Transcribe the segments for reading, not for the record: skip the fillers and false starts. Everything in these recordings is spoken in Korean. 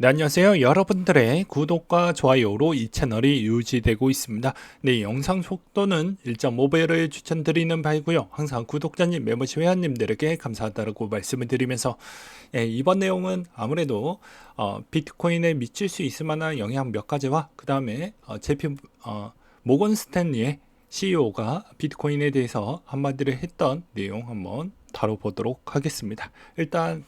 네, 안녕하세요. 여러분들의 구독과 좋아요로 이 채널이 유지되고 있습니다. 네, 영상 속도는 1.5배를 추천드리는 바이고요. 항상 구독자님, 멤버십 회원님들에게 감사하다고 말씀을 드리면서 이번 내용은 아무래도 비트코인에 미칠 수 있을 만한 영향 몇 가지와 그 다음에 제피 모건 스탠리의 CEO가 비트코인에 대해서 한마디를 했던 내용 한번 다뤄보도록 하겠습니다. 일단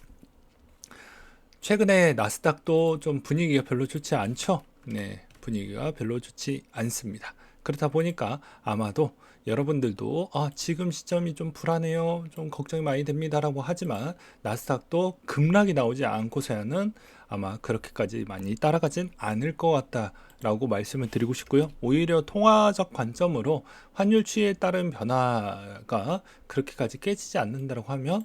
최근에 나스닥도 좀 분위기가 별로 좋지 않죠? 네, 분위기가 별로 좋지 않습니다. 그렇다 보니까 아마도 여러분들도 지금 시점이 좀 불안해요, 좀 걱정이 많이 됩니다라고 하지만 나스닥도 급락이 나오지 않고서야는 아마 그렇게까지 많이 따라가진 않을 것 같다라고 말씀을 드리고 싶고요. 오히려 통화적 관점으로 환율 추이에 따른 변화가 그렇게까지 깨지지 않는다고 하면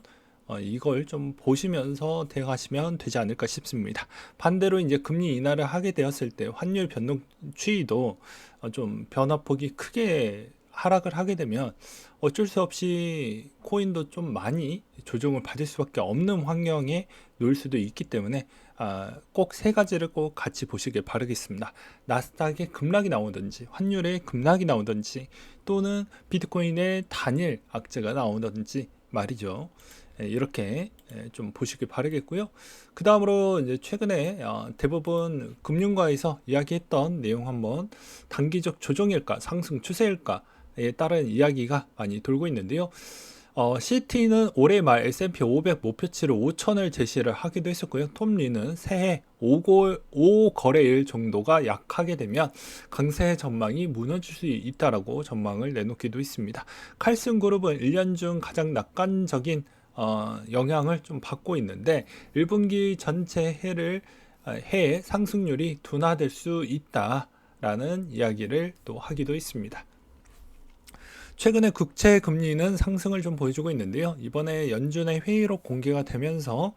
이걸 좀 보시면서 대응하시면 되지 않을까 싶습니다. 반대로 이제 금리 인하를 하게 되었을 때 환율 변동 추이도 좀 변화폭이 크게 하락을 하게 되면 어쩔 수 없이 코인도 좀 많이 조정을 받을 수밖에 없는 환경에 놓일 수도 있기 때문에 꼭 세 가지를 꼭 같이 보시길 바라겠습니다. 나스닥에 급락이 나오든지 환율에 급락이 나오든지 또는 비트코인의 단일 악재가 나오든지 말이죠. 이렇게 좀 보시길 바라겠고요. 그 다음으로 이제 최근에 대부분 금융가에서 이야기했던 내용 한번 단기적 조정일까 상승 추세일까에 따른 이야기가 많이 돌고 있는데요. CT는 올해 말 S&P 500 목표치를 5천을 제시를 하기도 했었고요. 톰리는 새해 5거래일 정도가 약하게 되면 강세 전망이 무너질 수 있다라고 전망을 내놓기도 했습니다. 칼슨 그룹은 1년 중 가장 낙관적인 영향을 좀 받고 있는데 1분기 전체 해의 상승률이 둔화될 수 있다라는 이야기를 또 하기도 했습니다. 최근에 국채 금리는 상승을 좀 보여주고 있는데요. 이번에 연준의 회의록 공개가 되면서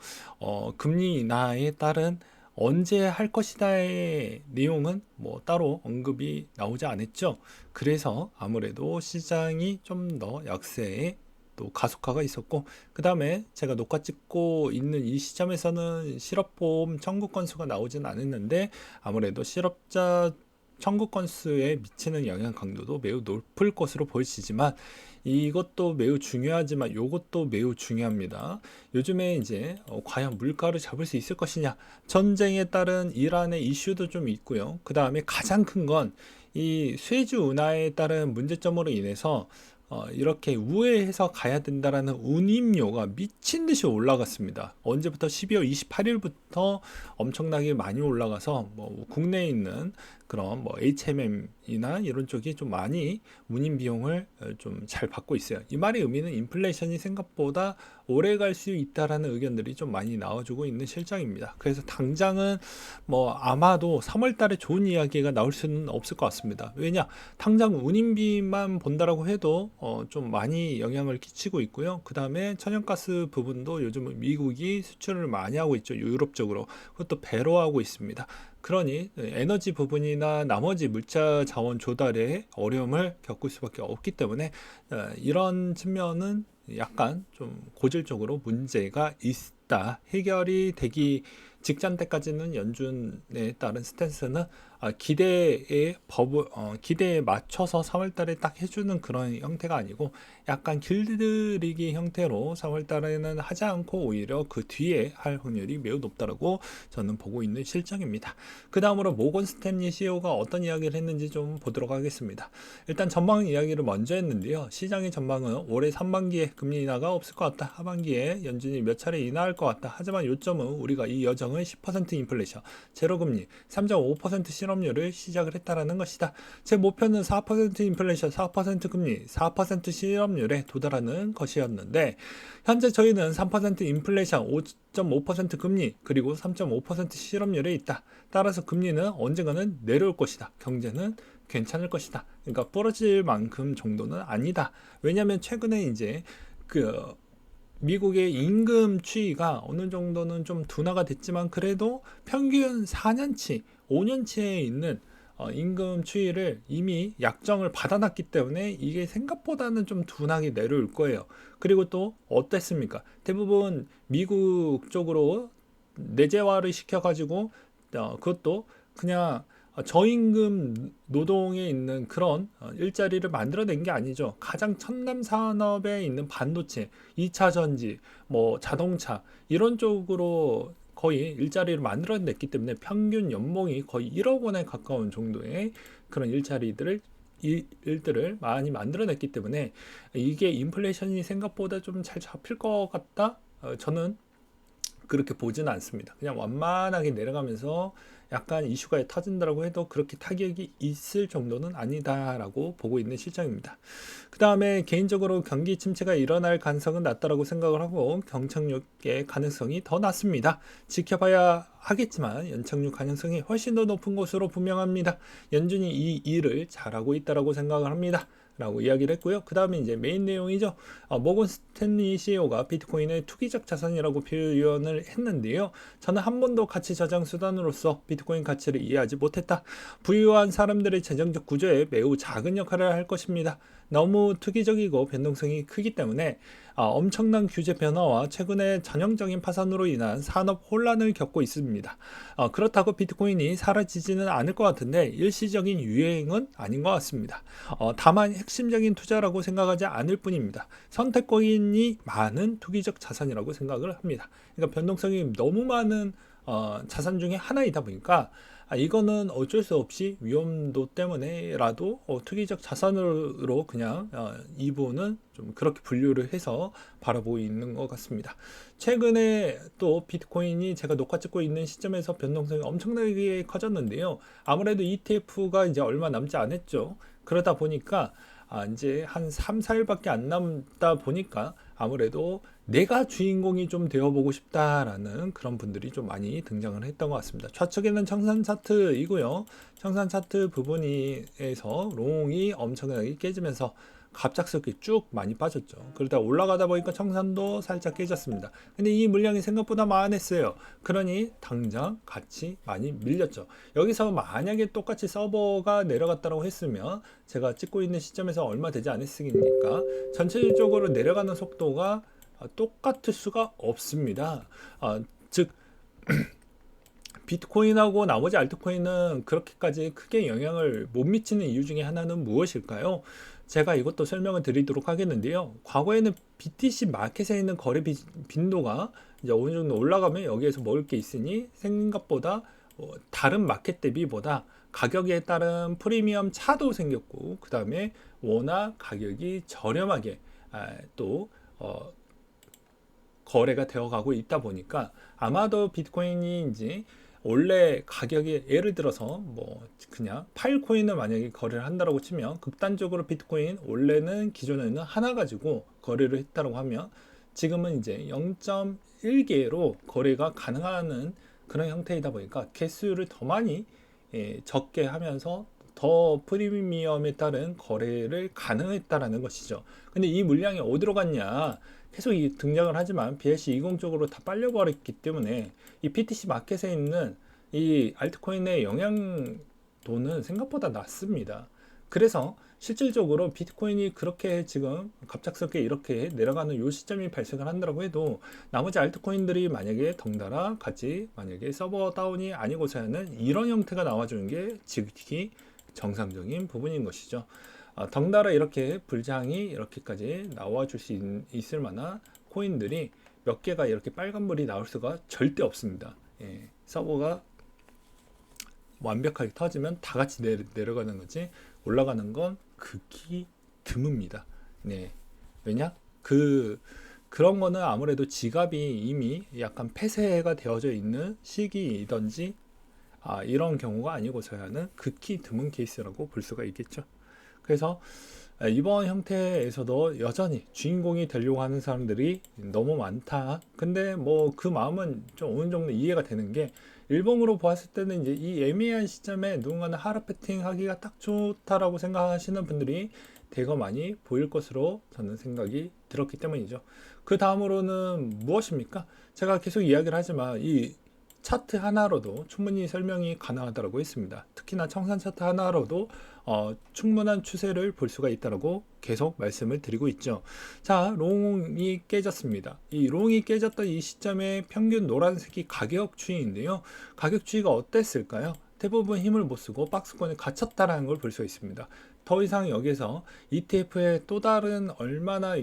금리 인하에 따른 언제 할 것이다의 내용은 뭐 따로 언급이 나오지 않았죠. 그래서 아무래도 시장이 좀 더 약세에 또 가속화가 있었고, 그 다음에 제가 녹화 찍고 있는 이 시점에서는 실업보험 청구 건수가 나오진 않았는데 아무래도 실업자 청구 건수에 미치는 영향 강도도 매우 높을 것으로 보여지지만 이것도 매우 중요하지만 이것도 매우 중요합니다. 요즘에 이제 과연 물가를 잡을 수 있을 것이냐, 전쟁에 따른 이란의 이슈도 좀 있고요. 그 다음에 가장 큰 건 이 수에즈 운하에 따른 문제점으로 인해서 이렇게 우회해서 가야 된다라는 운임료가 미친 듯이 올라갔습니다. 언제부터 12월 28일부터 엄청나게 많이 올라가서 뭐 국내에 있는 그런 뭐 HMM이나 이런 쪽이 좀 많이 운임 비용을 좀 잘 받고 있어요. 이 말의 의미는 인플레이션이 생각보다 오래 갈 수 있다라는 의견들이 좀 많이 나와주고 있는 실정입니다. 그래서 당장은 뭐 아마도 3월 달에 좋은 이야기가 나올 수는 없을 것 같습니다. 왜냐? 당장 운임비만 본다라고 해도 좀 많이 영향을 끼치고 있고요. 그 다음에 천연가스 부분도 요즘 미국이 수출을 많이 하고 있죠. 유럽 쪽으로. 그것도 배로 하고 있습니다. 그러니 에너지 부분이나 나머지 물자 자원 조달에 어려움을 겪을 수밖에 없기 때문에 이런 측면은 약간 좀 고질적으로 문제가 있다. 해결이 되기 직전 때까지는 연준에 따른 스탠스는 기대에 맞춰서 3월달에 딱 해주는 그런 형태가 아니고 약간 길들이기 형태로 3월달에는 하지 않고 오히려 그 뒤에 할 확률이 매우 높다라고 저는 보고 있는 실정입니다. 그 다음으로 모건 스탠리 CEO가 어떤 이야기를 했는지 좀 보도록 하겠습니다. 일단 전망 이야기를 먼저 했는데요. 시장의 전망은 올해 상반기에 금리 인하가 없을 것 같다. 하반기에 연준이 몇 차례 인하할 것 같다. 하지만 요점은 우리가 이 여정을 10% 인플레이션, 제로금리, 3.5% 실업률을 시작을 했다라는 것이다. 제 목표는 4% 인플레이션, 4% 금리, 4% 실업률에 도달하는 것이었는데 현재 저희는 3% 인플레이션, 5.5% 금리, 그리고 3.5% 실업률에 있다. 따라서 금리는 언젠가는 내려올 것이다. 경제는 괜찮을 것이다. 그러니까 부러질 만큼 정도는 아니다. 왜냐하면 최근에 이제 그 미국의 임금 추이가 어느 정도는 좀 둔화가 됐지만 그래도 평균 4년치, 5년치에 있는 임금 추이를 이미 약정을 받아놨기 때문에 이게 생각보다는 좀 둔하게 내려올 거예요. 그리고 또 어땠습니까? 대부분 미국 쪽으로 내재화를 시켜가지고 그것도 그냥 저임금 노동에 있는 그런 일자리를 만들어낸 게 아니죠. 가장 첨단 산업에 있는 반도체, 2차 전지, 뭐 자동차 이런 쪽으로 거의 일자리를 만들어냈기 때문에 평균 연봉이 거의 1억 원에 가까운 정도의 그런 일들을 많이 만들어냈기 때문에 이게 인플레이션이 생각보다 좀 잘 잡힐 것 같다? 저는 그렇게 보지는 않습니다. 그냥 완만하게 내려가면서 약간 이슈가 터진다고 해도 그렇게 타격이 있을 정도는 아니다라고 보고 있는 실정입니다. 그 다음에 개인적으로 경기 침체가 일어날 가능성은 낮다라고 생각을 하고 경착륙의 가능성이 더 낮습니다. 지켜봐야 하겠지만 연착륙 가능성이 훨씬 더 높은 것으로 분명합니다. 연준이 이 일을 잘하고 있다라고 생각을 합니다. 라고 이야기를 했고요. 그 다음에 이제 메인 내용이죠. 모건 스탠리 CEO가 비트코인의 투기적 자산이라고 표현을 했는데요. 저는 한 번도 가치 저장 수단으로서 비트코인 가치를 이해하지 못했다. 부유한 사람들의 재정적 구조에 매우 작은 역할을 할 것입니다. 너무 투기적이고 변동성이 크기 때문에 엄청난 규제 변화와 최근의 전형적인 파산으로 인한 산업 혼란을 겪고 있습니다. 그렇다고 비트코인이 사라지지는 않을 것 같은데 일시적인 유행은 아닌 것 같습니다. 다만 핵심적인 투자라고 생각하지 않을 뿐입니다. 선택권이 많은 투기적 자산이라고 생각을 합니다. 그러니까 변동성이 너무 많은 자산 중에 하나이다 보니까 이거는 어쩔 수 없이 위험도 때문에라도 투기적 자산으로 그냥 이 부분은 좀 그렇게 분류를 해서 바라보고 있는 것 같습니다. 최근에 또 비트코인이 제가 녹화 찍고 있는 시점에서 변동성이 엄청나게 커졌는데요. 아무래도 ETF가 이제 얼마 남지 않았죠. 그러다 보니까 이제 한 3, 4일밖에 안 남다 보니까 아무래도 내가 주인공이 좀 되어보고 싶다라는 그런 분들이 좀 많이 등장을 했던 것 같습니다. 좌측에는 청산 차트이고요. 청산 차트 부분에서 롱이 엄청나게 깨지면서 갑작스럽게 쭉 많이 빠졌죠. 그러다 올라가다 보니까 청산도 살짝 깨졌습니다. 근데 이 물량이 생각보다 많았어요. 그러니 당장 같이 많이 밀렸죠. 여기서 만약에 똑같이 서버가 내려갔다고 했으면 제가 찍고 있는 시점에서 얼마 되지 않았으니까 전체적으로 내려가는 속도가 똑같을 수가 없습니다. 즉 비트코인하고 나머지 알트코인은 그렇게까지 크게 영향을 못 미치는 이유 중에 하나는 무엇일까요? 제가 이것도 설명을 드리도록 하겠는데요. 과거에는 BTC 마켓에 있는 거래 빈도가 이제 어느 정도 올라가면 여기에서 먹을 게 있으니 생각보다 다른 마켓 대비보다 가격에 따른 프리미엄 차도 생겼고, 그 다음에 워낙 가격이 저렴하게 또 거래가 되어가고 있다 보니까 아마도 비트코인이 이제 원래 가격이 예를 들어서 뭐 그냥 파일코인을 만약에 거래를 한다고 치면 극단적으로 비트코인 원래는 기존에는 하나 가지고 거래를 했다고 하면 지금은 이제 0.1개로 거래가 가능한 그런 형태이다 보니까 개수를 더 많이 적게 하면서 더 프리미엄에 따른 거래를 가능했다라는 것이죠. 근데 이 물량이 어디로 갔냐? 계속 등장을 하지만 BSC20 쪽으로 다 빨려버렸기 때문에 이 BTC 마켓에 있는 이 알트코인의 영향도는 생각보다 낮습니다. 그래서 실질적으로 비트코인이 그렇게 지금 갑작스럽게 이렇게 내려가는 요 시점이 발생을 한다고 해도 나머지 알트코인들이 만약에 덩달아 같이 만약에 서버 다운이 아니고서야는 이런 형태가 나와주는 게 지극히 정상적인 부분인 것이죠. 덩달아 이렇게 불장이 이렇게까지 나와줄 수 있을 만한 코인들이 몇 개가 이렇게 빨간불이 나올 수가 절대 없습니다. 서버가 완벽하게 터지면 다 같이 내려가는 거지 올라가는 건 극히 드뭅니다. 네. 왜냐? 그런 거는 아무래도 지갑이 이미 약간 폐쇄가 되어져 있는 시기이든지 이런 경우가 아니고서야는 극히 드문 케이스라고 볼 수가 있겠죠. 그래서 이번 형태에서도 여전히 주인공이 되려고 하는 사람들이 너무 많다. 근데 뭐 그 마음은 좀 어느 정도 이해가 되는 게 일봉으로 보았을 때는 이제 이 애매한 시점에 누군가는 하락 배팅 하기가 딱 좋다라고 생각하시는 분들이 대거 많이 보일 것으로 저는 생각이 들었기 때문이죠. 그 다음으로는 무엇입니까? 제가 계속 이야기를 하지만 이 차트 하나로도 충분히 설명이 가능하다고 했습니다. 특히나 청산 차트 하나로도 충분한 추세를 볼 수가 있다고 계속 말씀을 드리고 있죠. 자, 롱이 깨졌습니다. 이 롱이 깨졌던 이 시점에 평균 노란색이 가격 추이인데요. 가격 추이가 어땠을까요? 대부분 힘을 못 쓰고 박스권에 갇혔다라는 걸 볼 수 있습니다. 더 이상 여기서 ETF의 또 다른 얼마나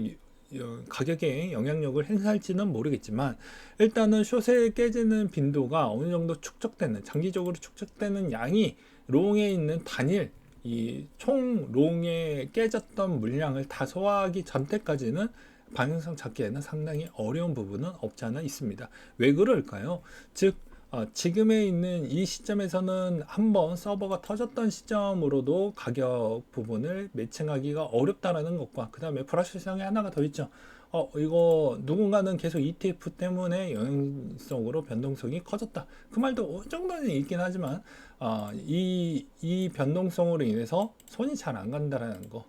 가격에 영향력을 행사할지는 모르겠지만, 일단은 숏에 깨지는 빈도가 어느 정도 축적되는, 장기적으로 축적되는 양이 롱에 있는 단일 이 총 롱에 깨졌던 물량을 다 소화하기 전때까지는 방향성 잡기에는 상당히 어려운 부분은 없지 않아 있습니다. 왜 그럴까요? 즉 지금에 있는 이 시점에서는 한번 서버가 터졌던 시점으로도 가격 부분을 매칭하기가 어렵다라는 것과, 그 다음에 불확실성이 하나가 더 있죠. 이거 누군가는 계속 ETF 때문에 영향성으로 변동성이 커졌다. 그 말도 어느 정도는 있긴 하지만 이 변동성으로 인해서 손이 잘 안 간다라는 거,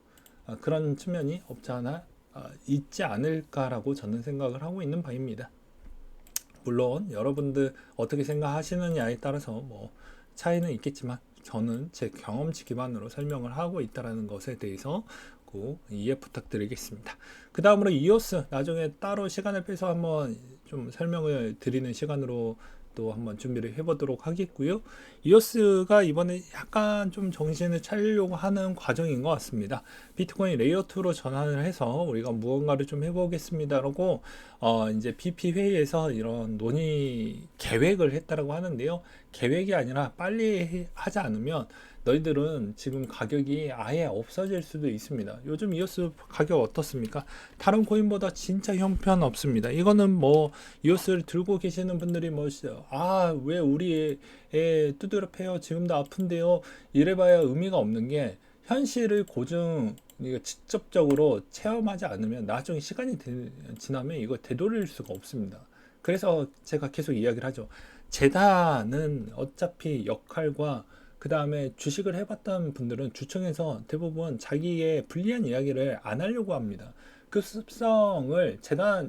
그런 측면이 없지 않아 있지 않을까라고 저는 생각을 하고 있는 바입니다. 물론 여러분들 어떻게 생각하시느냐에 따라서 뭐 차이는 있겠지만, 저는 제 경험치 기반으로 설명을 하고 있다는 것에 대해서 꼭 이해 부탁드리겠습니다. 그 다음으로 이오스, 나중에 따로 시간을 빼서 한번 좀 설명을 드리는 시간으로 또 한번 준비를 해보도록 하겠고요. 이오스가 이번에 약간 좀 정신을 차리려고 하는 과정인 것 같습니다. 비트코인 레이어 2로 전환을 해서 우리가 무언가를 좀 해보겠습니다라고 이제 BP 회의에서 이런 논의 계획을 했다라고 하는데요. 계획이 아니라 빨리 하지 않으면 너희들은 지금 가격이 아예 없어질 수도 있습니다. 요즘 이오스 가격 어떻습니까? 다른 코인보다 진짜 형편없습니다. 이거는 뭐 이오스를 들고 계시는 분들이 뭐 왜 우리 애 두드려 패요, 지금도 아픈데요, 이래봐야 의미가 없는 게, 현실을 이거 직접적으로 체험하지 않으면 나중에 시간이 지나면 이거 되돌릴 수가 없습니다. 그래서 제가 계속 이야기를 하죠. 재단은 어차피 역할과, 그 다음에 주식을 해봤던 분들은 주청에서 대부분 자기의 불리한 이야기를 안 하려고 합니다. 그 습성을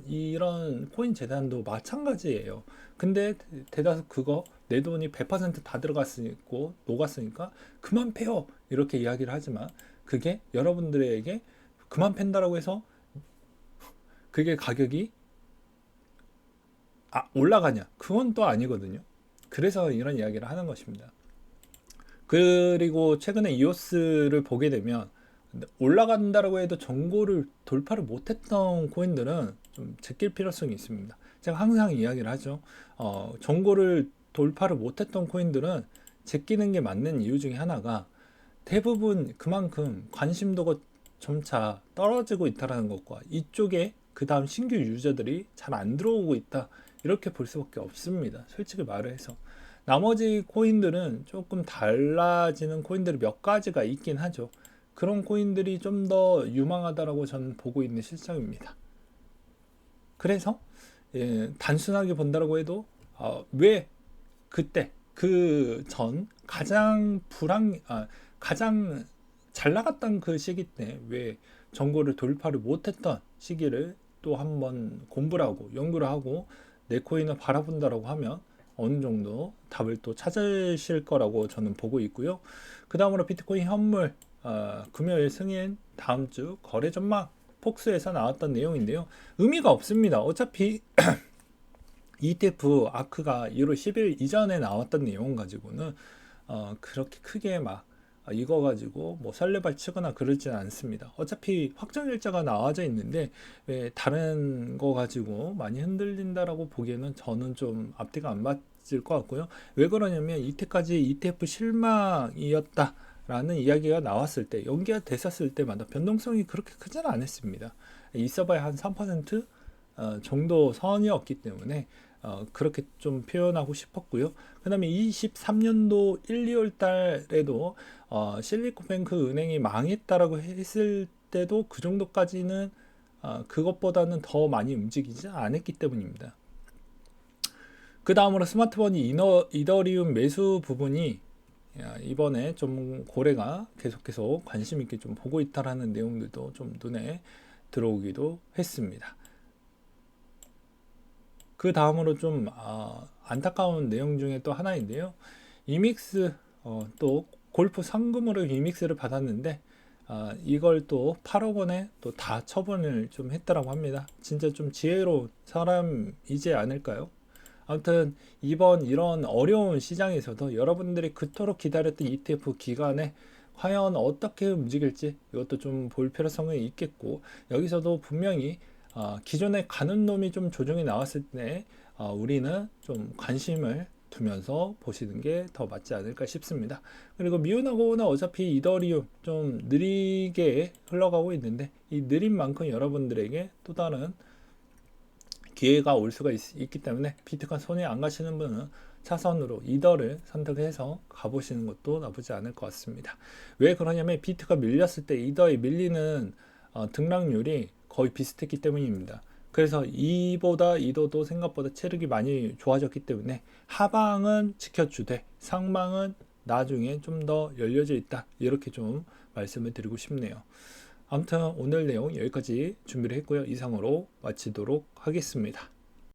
이런 코인 재단도 마찬가지예요. 근데 대다수 그거 내 돈이 100%다 들어갔으니까 녹았으니까 그만 패요, 이렇게 이야기를 하지만, 그게 여러분들에게 그만 팬다라고 해서 그게 가격이 올라가냐, 그건 또 아니거든요. 그래서 이런 이야기를 하는 것입니다. 그리고 최근에 이오스를 보게 되면 올라간다라고 해도 정고를 돌파를 못했던 코인들은 좀 제낄 필요성이 있습니다. 제가 항상 이야기를 하죠. 정고를 돌파를 못했던 코인들은 제끼는 게 맞는 이유 중에 하나가, 대부분 그만큼 관심도가 점차 떨어지고 있다는 것과, 이쪽에 그 다음 신규 유저들이 잘 안 들어오고 있다, 이렇게 볼 수밖에 없습니다. 솔직히 말을 해서. 나머지 코인들은 조금 달라지는 코인들이 몇 가지가 있긴 하죠. 그런 코인들이 좀 더 유망하다라고 저는 보고 있는 실정입니다. 그래서 단순하게 본다라고 해도 왜 그때 그 전 가장 잘 나갔던 그 시기 때 왜 정고를 돌파를 못했던 시기를 또 한번 공부를 하고 연구를 하고 내 코인을 바라본다라고 하면 어느 정도 답을 또 찾으실 거라고 저는 보고 있고요. 그 다음으로 비트코인 현물 금요일 승인 다음 주 거래 전망 폭스에서 나왔던 내용인데요. 의미가 없습니다. 어차피 ETF 아크가 1월 10일 이전에 나왔던 내용 가지고는 그렇게 크게 막 이거 가지고 뭐 설레발 치거나 그러지는 않습니다. 어차피 확정 일자가 나와져 있는데 왜 다른 거 가지고 많이 흔들린다라고 보기에는 저는 좀 앞뒤가 안 맞을 것 같고요. 왜 그러냐면 이때까지 ETF 실망이었다 라는 이야기가 나왔을 때, 연기가 됐었을 때마다 변동성이 그렇게 크지는 않았습니다. 있어봐야 한 3% 정도 선이었기 때문에 그렇게 좀 표현하고 싶었고요. 그 다음에 23년도 1, 2월 달에도 실리콘뱅크 은행이 망했다라고 했을 때도 그 정도까지는 그것보다는 더 많이 움직이지 않았기 때문입니다. 그 다음으로 스마트폰이 이더리움 매수 부분이 이번에 좀 고래가 계속해서 관심 있게 좀 보고 있다라는 내용들도 좀 눈에 들어오기도 했습니다. 그 다음으로 좀 안타까운 내용 중에 또 하나인데요. 이믹스 또 골프 상금으로 이믹스를 받았는데 이걸 또 8억 원에 또 다 처분을 좀 했다라고 합니다. 진짜 좀 지혜로운 사람이지 않을까요? 아무튼 이번 이런 어려운 시장에서도 여러분들이 그토록 기다렸던 ETF 기간에 과연 어떻게 움직일지 이것도 좀 볼 필요성이 있겠고, 여기서도 분명히 기존에 가는 놈이 좀 조정이 나왔을 때 우리는 좀 관심을 두면서 보시는 게 더 맞지 않을까 싶습니다. 그리고 미운하고는 어차피 이더리움 좀 느리게 흘러가고 있는데, 이 느린 만큼 여러분들에게 또 다른 기회가 올 수가 있기 때문에 비트코인 손에 안 가시는 분은 차선으로 이더를 선택해서 가보시는 것도 나쁘지 않을 것 같습니다. 왜 그러냐면 비트가 밀렸을 때 이더에 밀리는 등락률이 거의 비슷했기 때문입니다. 그래서 이도도 생각보다 체력이 많이 좋아졌기 때문에 하방은 지켜주되 상방은 나중에 좀 더 열려져 있다, 이렇게 좀 말씀을 드리고 싶네요. 아무튼 오늘 내용 여기까지 준비를 했고요. 이상으로 마치도록 하겠습니다.